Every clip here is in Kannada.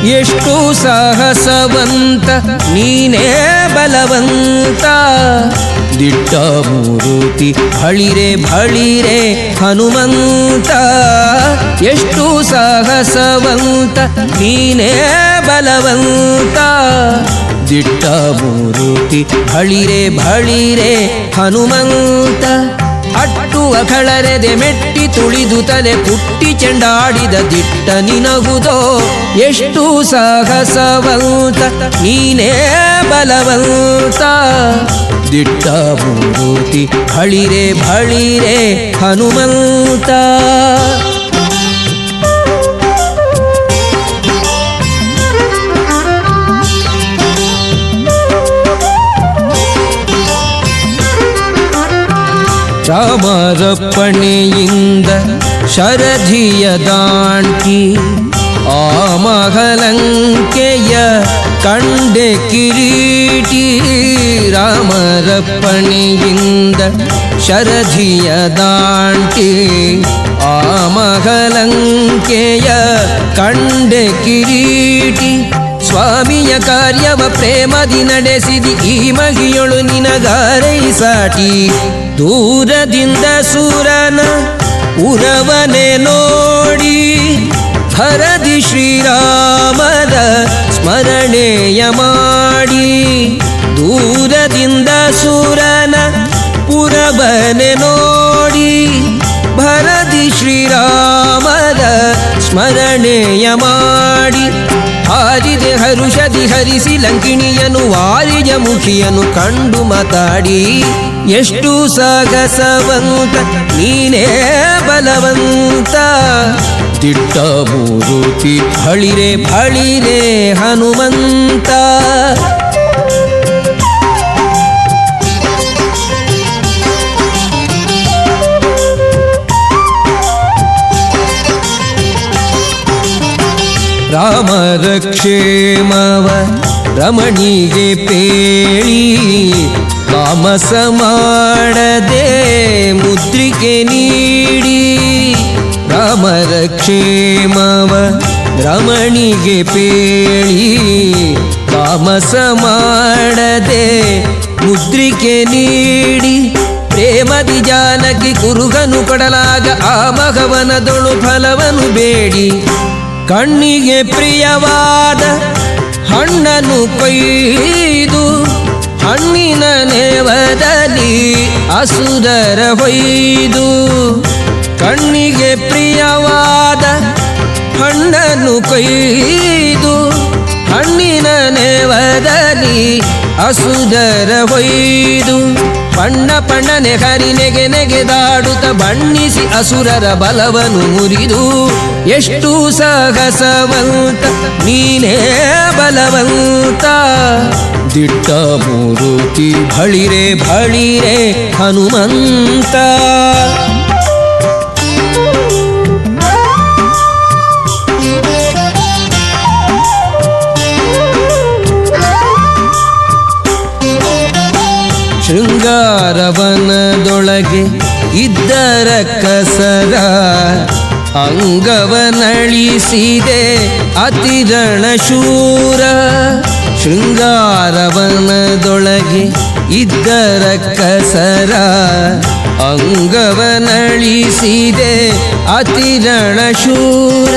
ಎಷ್ಟು ಸಾಹಸವಂತ ನೀನೇ ಬಲವಂತ. ದಿಟ್ಟ ಮೂರುತಿ ಭಳಿರೆ ಭಳಿರೆ ಹನುಮಂತ. ಎಷ್ಟು ಸಾಹಸವಂತ ನೀನೇ ಬಲವಂತ. ದಿಟ್ಟ ಮೂರುತಿ ಭಳಿರೆ ಭಳಿರೆ ಹನುಮಂತ. ಅಟ್ಟು ಅಖಳರೆದೆ ಮೆಟ್ಟಿ ತುಳಿದು ತಲೆ ಪುಟ್ಟಿ ಚೆಂಡಾಡಿದ ದಿಟ್ಟ ನಿನಗುದೋ. ಎಷ್ಟು ಸಾಹಸವಂತ ನೀನೇ ಬಲವಂತ. ದಿಟ್ಟ ಮೂರುತಿ ಭಳಿರೆ ಭಳಿರೆ ಹನುಮಂತ. ರಾಮರಪ್ಪಣೆಯಿಂದ ಶರಧಿಯ ದಾಂಟಿ ಆ ಮಹಲಂಕೆಯ ಕಂಡೆ ಕಿರೀಟಿ. ರಾಮರಪ್ಪಣೆಯಿಂದ ಶರಧಿಯ ದಾಂಟಿ ಆ ಮಹಲಂಕೆಯ ಕಂಡೆ ಕಿರೀಟಿ. ಸ್ವಾಮಿಯ ಕಾರ್ಯವ ಪ್ರೇಮದಿ ನಡೆಸಿದಿ ಈ ಮಹಿಯೊಳು ನಿನಗಾರೈ ಸಾಟಿ. ದೂರದಿಂದ ಸುರನ ಉರವನೆ ನೋಡಿ ಹರದಿ ಶ್ರೀರಾಮರ ಸ್ಮರಣೆಯ ಮಾಡಿ. ದೂರದಿಂದ ಸುರನ ಪುರವನೆ ನೋಡಿ ಭರದಿ ಶ್ರೀರಾಮರ ಸ್ಮರಣೆಯ ಮಾಡಿ. ಹಾರಿದೆ ಹರುಷದಿ ಹರಿಸಿ ಲಂಕಿಣಿಯನು ವಾರಿಜ ಮುಖಿಯನು ಕಂಡು ಮಾತಾಡಿ. ಎಷ್ಟು ಸಾಗಸವಂತ ನೀನೇ ಬಲವಂತ. ದಿಟ್ಟ ಮೂರುತಿ ಭಳಿರೆ ಭಳಿರೆ ಹನುಮಂತ. ರಾಮರ ಕ್ಷೇಮವ ರಮಣಿಗೆ ಪೇಳಿ ತಾಮಸ ಮಾಡದೆ ಮುದ್ರಿಕೆ ನೀಡಿ. ರಾಮರ ಕ್ಷೇಮವ ರಮಣಿಗೆ ಪೇಳಿ ತಾಮಸ ಮಾಡದೆ ಮುದ್ರಿಕೆ ನೀಡಿ. ಪ್ರೇಮದಿ ಜಾನಕಿ ಕುರುಗನು ಕೊಡಲಾಗ ಆ ಮಗವನದೊಳು ಫಲವನು ಬೇಡಿ. ಕಣ್ಣಿಗೆ ಪ್ರಿಯವಾದ ಹಣ್ಣನ್ನು ಕೊಯ್ದು ಹಣ್ಣಿನ ನೇವದಲ್ಲಿ ಅಸುರರ ಹೊಯ್ದು. ಕಣ್ಣಿಗೆ ಪ್ರಿಯವಾದ ಹಣ್ಣನ್ನು ಕೊಯ್ದು ಹಣ್ಣಿನ ನೇವದಲ್ಲಿ ಅಸುರರ ಹೊಯ್ದು. ಪಣ್ಣ ಪಣ್ಣನೆ ಹರಿ ನೆಗೆ ನೆಗೆದಾಡುತ್ತ ಬಣ್ಣಿಸಿ ಅಸುರರ ಬಲವನು ಮುರಿದು. ಎಷ್ಟು ಸಾಹಸವಂತ ನೀನೇ ಬಲವಂತ. ದಿಟ್ಟ ಮೂರುತಿ ಭಳಿರೆ ಭಳಿರೆ ಹನುಮಂತ. ಶೃಂಗಾರವನದೊಳಗೆ ಇದ್ದರ ಕಸರ ಅಂಗವನಳಿಸಿದೆ ಅತಿರಣ ಶೂರ. ಶೃಂಗಾರವನದೊಳಗೆ ಇದ್ದರ ಕಸರ ಅಂಗವನಳಿಸಿದೆ ಅತಿರಣ ಶೂರ.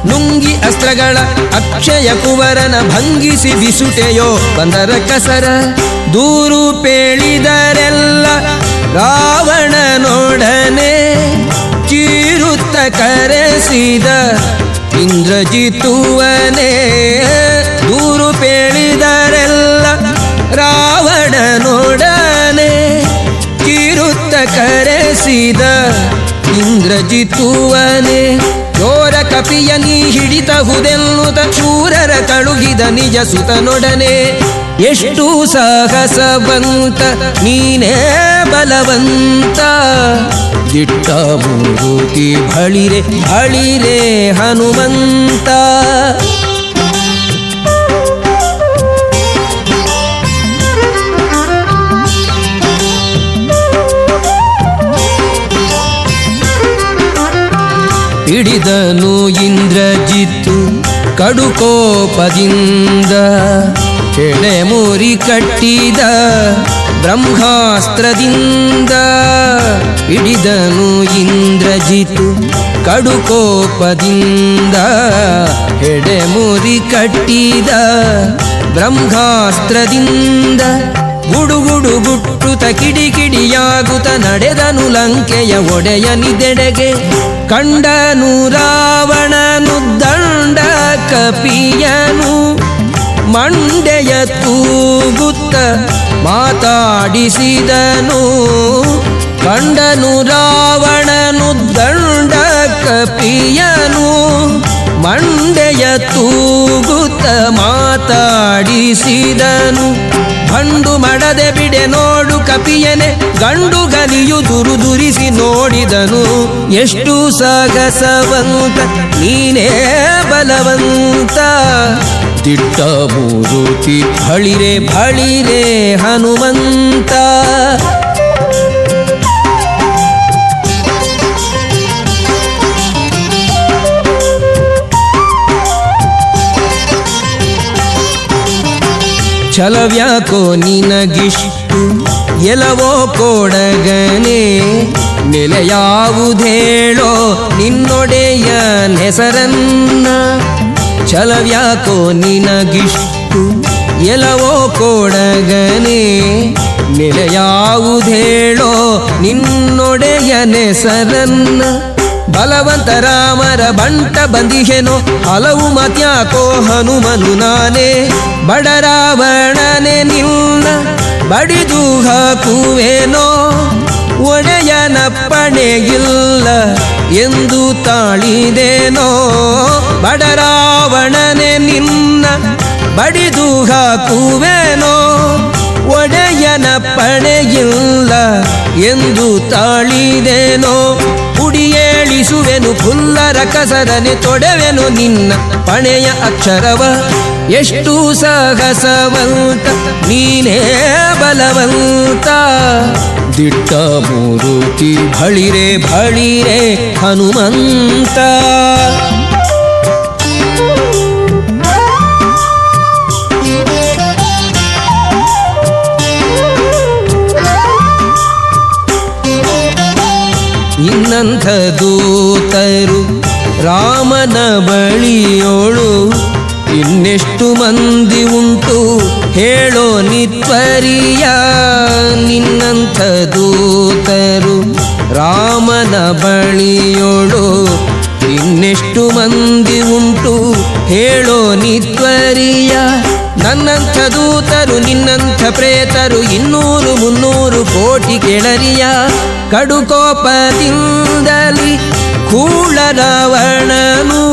ನುಂಗಿ ಅಸ್ತ್ರಗಳ ಅಕ್ಷಯ ಕುವರನ ಭಂಗಿಸಿ ಬಿಸುಟೆಯೋ ಬಂದರ ಕಸರ. ದೂರು ಪೇಳಿದರೆಲ್ಲ ರಾವಣನೊಡನೆ ಚೀರುತ್ತ ಕರೆಸಿದ ಇಂದ್ರಜಿತುವನೇ. ದೂರು ಪೇಳಿದರೆಲ್ಲ ರಾವಣನೊಡನೆ ಚೀರುತ್ತ ಕರೆಸಿದ ಇಂದ್ರಜಿತುವನೇ. ಚೋರ ಕಪಿಯ ನೀ ಹಿಡಿತಹುದೆನ್ನುತ್ತ ಶೂರರ ಕಳುಹಿದ ನಿಜ ಸುತನೊಡನೆ. ಎಷ್ಟು ಸಾಹಸವಂತ ನೀನೇ ಬಲವಂತ. ದಿಟ್ಟ ಮೂರುತಿ ಭಳಿರೆ ಭಳಿರೆ ಹನುಮಂತ. ಹಿಡಿದನು ಇಂದ್ರಜಿತ್ತು ಕಡುಕೋಪದಿಂದ ಎಡೆಮುರಿ ಕಟ್ಟಿದ ಬ್ರಹ್ಮಾಸ್ತ್ರದಿಂದ ಹಿಡಿದನು ಇಂದ್ರಜಿತು. ಕಡುಕೋಪದಿಂದ ಎಡೆಮುರಿ ಕಟ್ಟಿದ ಬ್ರಹ್ಮಾಸ್ತ್ರದಿಂದ ಗುಡುಗುಡು ಗುಟ್ಟುತ ಕಿಡಿಕಿಡಿಯಾಗುತ್ತ ನಡೆದನು ಲಂಕೆಯ ಒಡೆಯನಿದೆಡೆಗೆ. ಕಂಡನು ರಾವಣನು ದಂಡ ಕಪಿಯನು ಮಂಡೆಯ ತೂಗುತ್ತ ಮಾತಾಡಿಸಿದನು. ಕಂಡನು ರಾವಣನು ದಂಡ ಕಪಿಯನು ಮಂಡೆಯ ತೂಗುತ್ತ ಮಾತಾಡಿಸಿದನು. ಭಂಡು ಮಡದೆ ಬಿಡೆ ನೋಡು ಕಪಿಯನೆ ಗಂಡು ಗಲಿಯು ದುರುದುರಿಸಿ ನೋಡಿದನು. ಎಷ್ಟು ಸಾಗಸವಂತ ನೀನೇ ಬಲವಂತ, ದಿಟ್ಟ ಮೂರುತಿ ಬಳಿರೆ ಬಳಿರೆ ಹನುಮಂತ. ಛಲವ್ಯಾಕೋ ನಿನಗಿಷ್ಟು ಎಲವೋ ಕೊಡಗನೆ, ನೆಲೆಯಾವುದೇಳೋ ನಿನ್ನೊಡೆಯ ನೆಸರನ್ನ. ಛಲವ್ಯಾಕೋ ನಿನಗಿಷ್ಟು ಎಲವೋ ಕೊಡಗನೆ, ನೆಲೆಯಾವುದೇಳೋ ನಿನ್ನೊಡೆಯ ನೆಸರನ್ನ. ಬಲವಂತ ರಾಮರ ಬಂಟ ಬಂದಿಹೆನೋ ಹಲವು ಮತ್ಯಾಕೋ ಹನುಮನು ನಾನೇ. ಬಡರಾವಣನೆ ನಿನ್ನ ಬಡಿದು ಹಾಕುವೆನೋ, ಒಡೆಯನಪ್ಪಣೆಗಿಲ್ಲ ಎಂದು ತಾಳಿದೇನೋ. ಬಡರಾವಣನೆ ನಿನ್ನ ಬಡಿದು ಹಾಕುವೆನೋ, ಒಡೆಯನಪ್ಪಣೆಗಿಲ್ಲ ಎಂದು ತಾಳಿದೇನೋ. ಕುಡಿಯೇಳಿಸುವೆನು ಪುಲ್ಲರ ಕಸರನೆ ತೊಡೆವೆನು ನಿನ್ನ ಪಣೆಯ ಅಕ್ಷರವ. ಎಷ್ಟು ಸಾಹಸವಂತ ನೀನೇ ಬಲವಂತ, ದಿಟ್ಟ ಮೂರುತಿ ಬಳಿರೆ ಬಳಿರೆ ಹನುಮಂತ. ಇನ್ನಂಥ ದೂತರು ರಾಮನ ಬಳಿಯೋಳು ಇನ್ನೆಷ್ಟು ಮಂದಿ ಉಂಟು ಹೇಳೋ ನಿತ್ವರಿಯ. ನಿನ್ನಂಥ ದೂತರು ರಾಮನ ಬಳಿಯೋಳು ಇನ್ನೆಷ್ಟು ಮಂದಿ ಉಂಟು ಹೇಳೋ ನಿತ್ವರಿಯ. ನನ್ನಂಥ ದೂತರು ನಿನ್ನಂಥ ಪ್ರೇತರು 200-300 ಕೋಟಿ ಕೆಳರಿಯ. ಕಡುಕೋಪದಿಂದಲಿ ಕೂಳ ರಾವಣನು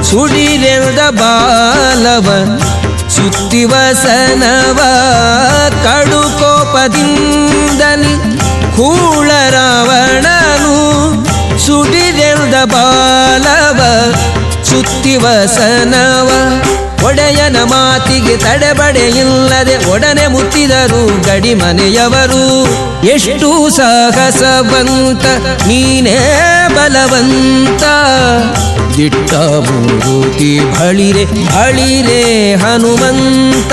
ಸುಡಿರೆಲ್ದ ಬಾಲವ ಸುತ್ತಿವಸನವ. ಕಡುಕೋಪದಿಂದಲಿ ಕೂಳ ರಾವಣನು ಸುಡಿರೆಲ್ದ ಬಾಲವ ಸುತ್ತಿವಸನವ. ಒಡೆಯನ ಮಾತಿಗೆ ತಡೆಬಡೆಯಿಲ್ಲದೆ ಒಡನೆ ಮುತ್ತಿದರು ಗಡಿಮನೆಯವರು. ಎಷ್ಟು ಸಾಹಸವಂತ ನೀನೇ ಬಲವಂತ, ದಿಟ್ಟ ಮೂರುತಿ ಬಳಿರೆ ಬಳಿರೆ ಹನುಮಂತ.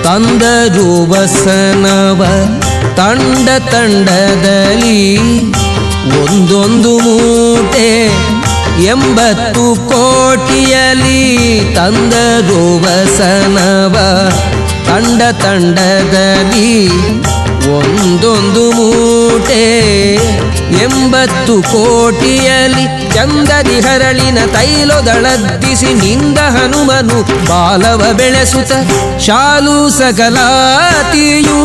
ತಂದರು ವಸನವ ತಂಡ ತಂಡದಲ್ಲಿ ಒಂದೊಂದು ಮೂಟೆ 80 ಕೋಟಿಯಲಿ. ತಂದರು ವಸನವ ತಂಡ ತಂಡದಲ್ಲಿ ಒಂದೊಂದು ಮೂಟೆ 80 ಕೋಟಿಯಲಿ. ಚಂದದಿ ಹರಳಿನ ತೈಲೊದಳದ್ದಿಸಿ ನಿಂದ ಹನುಮನು ಬಾಲವ ಬೆಳೆಸುತ್ತ. ಶಾಲು ಸಕಲಾತಿಯು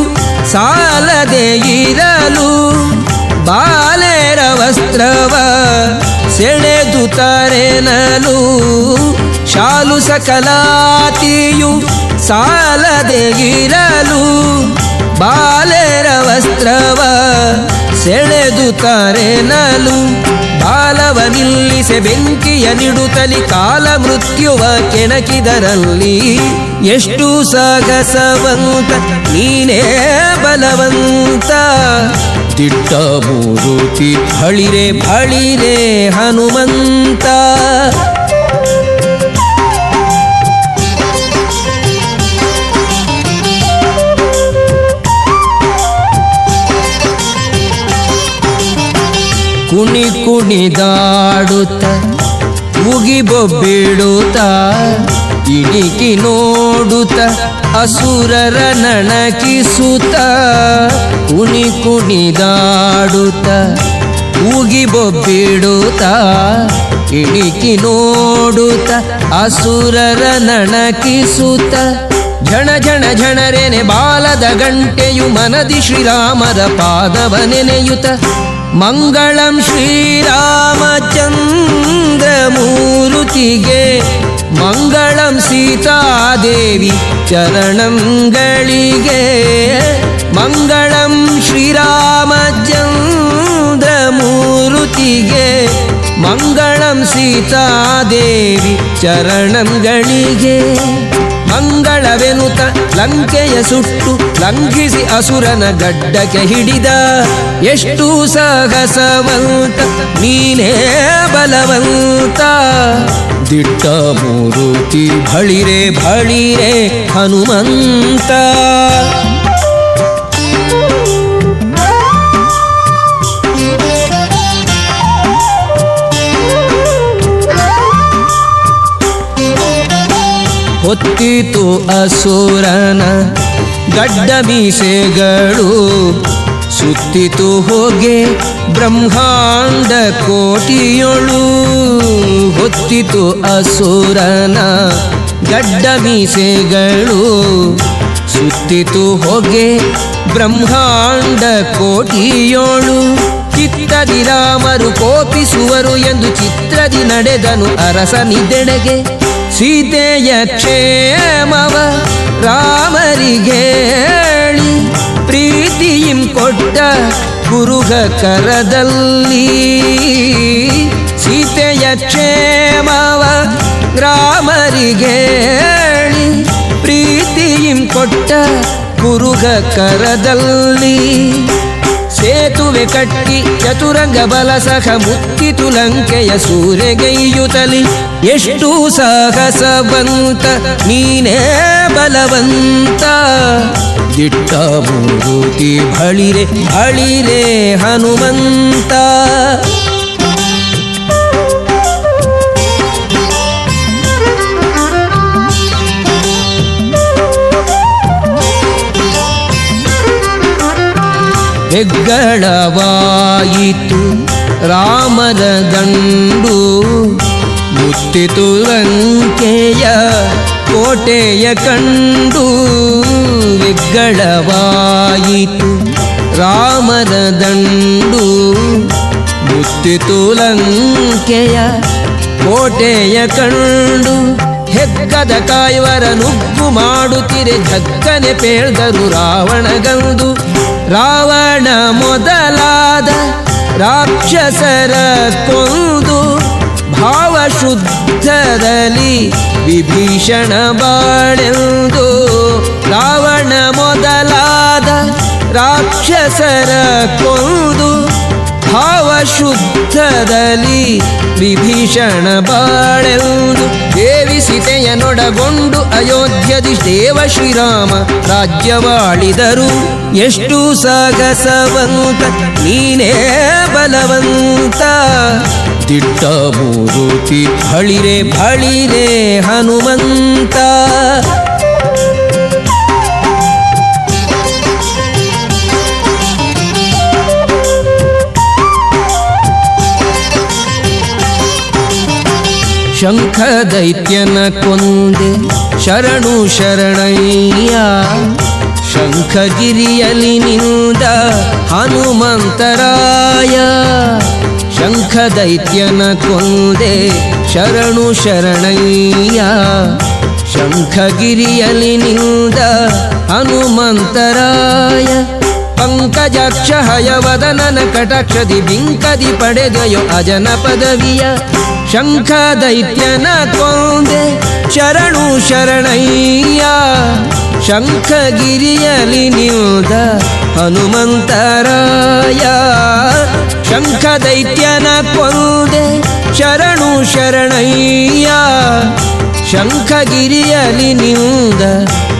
ಸಾಲದೆ ಇರಲು ಬಾಲೆರ ವಸ್ತ್ರವ ಸೆಳೆದು ತರೆನಲು. ಶಾಲು ಸಕಲಾತಿಯು ಸಾಲದೆ ಇರಲು ಬಾಲೆರ ವಸ್ತ್ರವ ಸೆಳೆದು ತರೆನಲು ಬಾಲವ ನಿಲ್ಲಿಸೆ ಬೆಂಕಿಯ ನಿಡುತ್ತಲಿ ಕಾಲ ಮೃತ್ಯುವ ಕೆಣಕಿದರಲ್ಲಿ ಎಷ್ಟು ಸಾಗಸವಂತ ನೀನೇ ಬಲವಂತ ದಿಟ್ಟ ಮೂರುತಿ ಬಳಿರೆ ಬಳಿರೆ ಹನುಮಂತ ಕುಣಿ ಕುಣಿದಾಡುತ್ತ ಉಗಿಬೊಬ್ಬಿಡುತ್ತ ಇಣಿಕಿ ನೋಡುತ್ತ ಅಸುರರ ನಣಕಿಸುತ್ತ ಕುಣಿ ಕುಣಿದಾಡುತ್ತ ಉಗಿಬೊಬ್ಬಿಡುತ್ತ ಇಣಿಕಿ ನೋಡುತ್ತ ಅಸುರರ ನಣಕಿಸುತ್ತ ಝಣ ಝಣ ಝಣರೆನೆ ಬಾಲದ ಗಂಟೆಯು ಮನದಿ ಶ್ರೀರಾಮರ ಪಾದವ ನೆನೆಯುತ್ತ ಮಂಗಳಂ ಶ್ರೀರಾಮಚಂದ್ರ ಮೂರುತಿಗೆ ಮಂಗಳಂ ಸೀತಾದೇವಿ ಚರಣಂಗಳಿಗೆ ಮಂಗಳಂ ಶ್ರೀರಾಮಚಂದ್ರ ಮೂರುತಿಗೆ ಮಂಗಳಂ ಸೀತಾದೇವಿ ಚರಣಂಗಳಿಗೆ ಮಂಗಳವೆನುತ ಲಂಕೆಯ ಸುಟ್ಟು ಲಂಘಿಸಿ ಅಸುರನ ಗಡ್ಡಕ್ಕೆ ಹಿಡಿದ ಎಷ್ಟು ಸಾಹಸವಂತ ನೀನೇ ಬಲವಂತ ದಿಟ್ಟ ಮೂರುತಿ ಬಳಿರೆ ಬಳಿರೆ ಹನುಮಂತ ಹೊತ್ತಿತು ಅಸುರನ ಗಡ್ಡ ಮೀಸೆಗಳು ಸುತ್ತಿತು ಹೋಗೆ ಬ್ರಹ್ಮಾಂಡ ಕೋಟಿಯೊಳು ಹೊತ್ತಿತು ಅಸುರನ ಗಡ್ಡ ಮೀಸೆಗಳು ಸುತ್ತಿತು ಹೋಗೆ ಬ್ರಹ್ಮಾಂಡ ಕೋಟಿಯೋಳು ಚಿತ್ತದಿ ರಾಮರು ಕೋಪಿಸುವರು ಎಂದು ಚಿತ್ರದಿ ನಡೆದನು ಅರಸನಿದೆಡೆಗೆ ಸೀತೆಯ ಕ್ಷೇಮವ ರಾಮರಿಗೇಳಿ ಪ್ರೀತಿಯಿಂ ಕೊಟ್ಟ ಕುರುಗ ಕರದಲ್ಲಿ ಸೀತೆಯ ಕ್ಷೇಮವ ರಾಮರಿಗೇಳಿ ಪ್ರೀತಿಯಿಂ ಕೊಟ್ಟ ಕುರುಗ ಕರದಲ್ಲಿ ಸೇತುವೆ ಕಟ್ಟಿ ಚತುರಂಗ ಬಲ ಸಖ ಮುತ್ತಿತು ಲಂಕೆಯ ಸೂರೆಗೈಯುತ್ತಲಿ ಎಷ್ಟು ಸಾಹಸವಂತ ನೀನೇ ಬಲವಂತ ದಿಟ್ಟ ಮೂರುತಿ ಬಳಿರೆ ಬಳಿರೆ ಹನುಮಂತ ಹೆಗ್ಗಳವಾಯಿತು ರಾಮರ ದಂಡು ಮುತ್ತಿತು ಲಂಕೆಯ ಕೋಟೆಯ ಕಂಡು ಹೆಗ್ಗಳವಾಯಿತು ರಾಮರ ದಂಡು ಮುತ್ತಿತು ಲಂಕೆಯ ಕೋಟೆಯ ಕಂಡು ಹೆಗ್ಗದ ಕಾಯುವರ ನುಗ್ಗು ಮಾಡುತ್ತಿರೆ ಝಕ್ಕನೆ ಪೇಳ್ದರು ರಾವಣಗಂದು ರಾವಣ ಮೊದಲಾದ ರಾಕ್ಷಸರ ಕೊಂದು ಭಾವಶುದ್ಧದಲ್ಲಿ ವಿಭೀಷಣ ಬಾಳೆಂದು ರಾವಣ ಮೊದಲಾದ ರಾಕ್ಷಸರ ಕೊಂದು ಭಾವಶುದ್ಧದಲ್ಲಿ ವಿಭೀಷಣ ಬಾಳೆಂದು ದೇವಿ ಸೀತೆಯನ್ನೊಡಗೊಂಡು ಅಯೋಧ್ಯದಿ ದೇವ ಶ್ರೀರಾಮ ರಾಜ್ಯವಾಳಿದರು ಎಷ್ಟು ಸಾಗಸವಂತ ನೀನೇ ಬಲವಂತ ದಿಟ್ಟ ಮೂರುತಿ ಬಳಿರೆ ಬಳಿರೆ ಹನುಮಂತ ಶಂಖ ದೈತ್ಯನ ಕೊಂದೆ ಶರಣು ಶರಣಯ್ಯ ಶಂಖಗಿರಿಯಲಿ ನಿಂದ ಹನುಮಂತರಾಯ ಶಂಖ ದೈತ್ಯನ ಕೊಂದೆ ಶರಣು ಶರಣಯ್ಯ ಶಂಖಗಿರಿಯಲಿ ನಿಂದ ಹನುಮಂತರಾಯ ಪಂಕಜಾಕ್ಷ ಹಯವದನನ ಕಟಾಕ್ಷದಿ ಬಿಂಕದಿ ಪಡೆದೆಯೋ ಅಜನ ಪದವಿಯ ಶಂಖ ದೈತ್ಯನ ಕೊಂದೆ ಶರಣು ಶರಣಯ್ಯ ಶಂಖಗಿರಿಯಲಿ ನಿಲ್ದ ಹನುಮಂತರಾಯ ಶಂಖ ದೈತ್ಯನ ಕೊಂದೆ ಶರಣು ಶರಣಯ್ಯ ಶಂಖಗಿರಿಯಲಿ ನಿಲ್ದ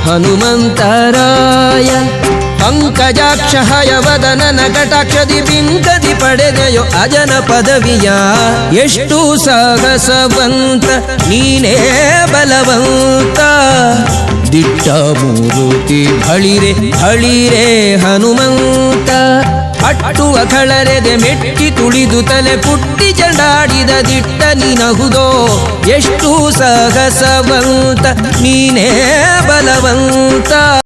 ಹನುಮಂತರಾಯ ಪಂಕಜಾಕ್ಷ ಹಯವದನನ ಕಟಾಕ್ಷದಿ ಬಿಂಕದಿ ಪಡೆದೆಯೋ ಅಜನ ಪದವಿಯ ಎಷ್ಟು ಸಾಹಸವಂತ ನೀನೇ ಬಲವಂತ ದಿಟ್ಟ ಮೂರುತಿ ಹಳಿರೆ ಹಳಿರೆ ಹನುಮಂತ ಅಟ್ಟುವ ಕಳರೆದೆ ಮೆಟ್ಟಿ ತುಳಿದು ತಲೆ ಪುಟ್ಟಿ ಚಂಡಾಡಿದ ದಿಟ್ಟ ನಿನಹುದೋ ಎಷ್ಟು ಸಾಹಸವಂತ ನೀನೇ ಬಲವಂತ